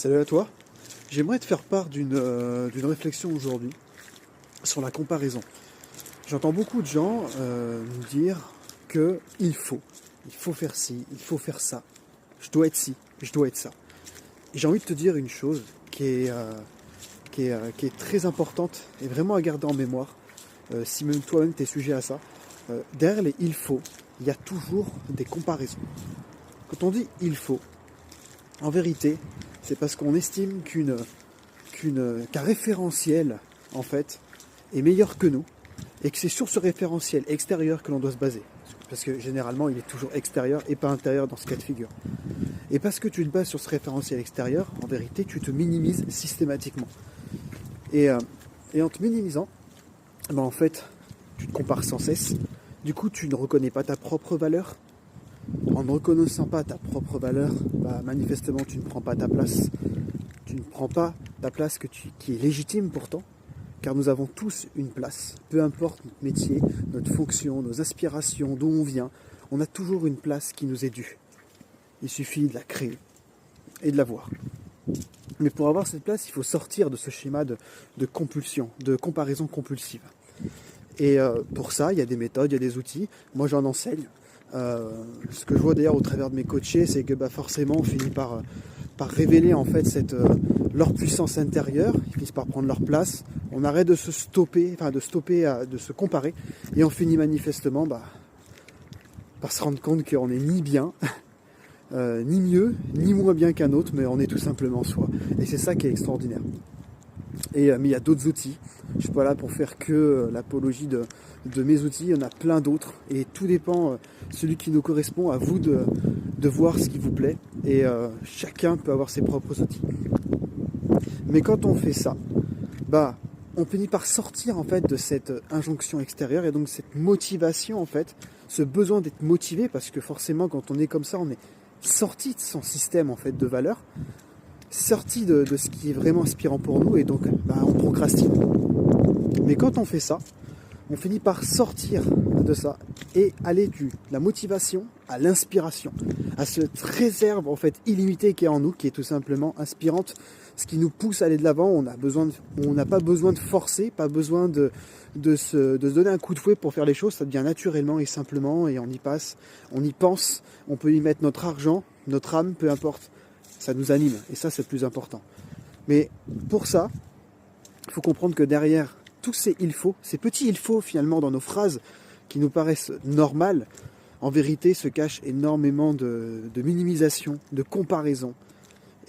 Salut à toi. J'aimerais te faire part d'une réflexion aujourd'hui sur la comparaison. J'entends beaucoup de gens nous dire que il faut faire ci, il faut faire ça. Je dois être ci, je dois être ça. Et j'ai envie de te dire une chose qui est très importante et vraiment à garder en mémoire, si même toi-même tu es sujet à ça. Derrière les il faut, il y a toujours des comparaisons. Quand on dit il faut, en vérité, c'est parce qu'on estime qu'un référentiel, en fait, est meilleur que nous, et que c'est sur ce référentiel extérieur que l'on doit se baser. Parce que généralement, il est toujours extérieur et pas intérieur dans ce cas de figure. Et parce que tu te bases sur ce référentiel extérieur, en vérité, tu te minimises systématiquement. Et en te minimisant, en fait, tu te compares sans cesse. Du coup, tu ne reconnais pas ta propre valeur. En ne reconnaissant pas ta propre valeur, manifestement, tu ne prends pas ta place. Tu ne prends pas ta place qui est légitime pourtant, car nous avons tous une place. Peu importe notre métier, notre fonction, nos aspirations, d'où on vient, on a toujours une place qui nous est due. Il suffit de la créer et de l'avoir. Mais pour avoir cette place, il faut sortir de ce schéma de compulsion, de comparaison compulsive. Et pour ça, il y a des méthodes, il y a des outils. Moi, j'en enseigne. Ce que je vois d'ailleurs au travers de mes coachés, c'est que forcément, on finit par révéler en fait leur puissance intérieure. Ils finissent par prendre leur place. On arrête de se comparer, et on finit manifestement par se rendre compte qu'on n'est ni bien, ni mieux, ni moins bien qu'un autre, mais on est tout simplement soi. Et c'est ça qui est extraordinaire. Mais il y a d'autres outils. Je ne suis pas là pour faire que l'apologie de mes outils. Il y en a plein d'autres. Et tout dépend, celui qui nous correspond, à vous de voir ce qui vous plaît. Et chacun peut avoir ses propres outils. Mais quand on fait ça, on finit par sortir en fait de cette injonction extérieure et donc cette motivation en fait, ce besoin d'être motivé, parce que forcément quand on est comme ça, on est sorti de son système en fait de valeurs, sorti de ce qui est vraiment inspirant pour nous, et donc on procrastine. Mais quand on fait ça, on finit par sortir de ça et aller de la motivation à l'inspiration, à cette réserve en fait illimitée qui est en nous, qui est tout simplement inspirante, ce qui nous pousse à aller de l'avant. On n'a pas besoin de forcer, pas besoin de se donner un coup de fouet pour faire les choses. Ça devient naturellement et simplement, et on y passe, on y pense, on peut y mettre notre argent, notre âme, peu importe. Ça nous anime, et ça c'est le plus important. Mais pour ça, il faut comprendre que derrière tous ces il faut, ces petits il faut finalement dans nos phrases qui nous paraissent normales, en vérité se cache énormément de minimisation, de comparaison,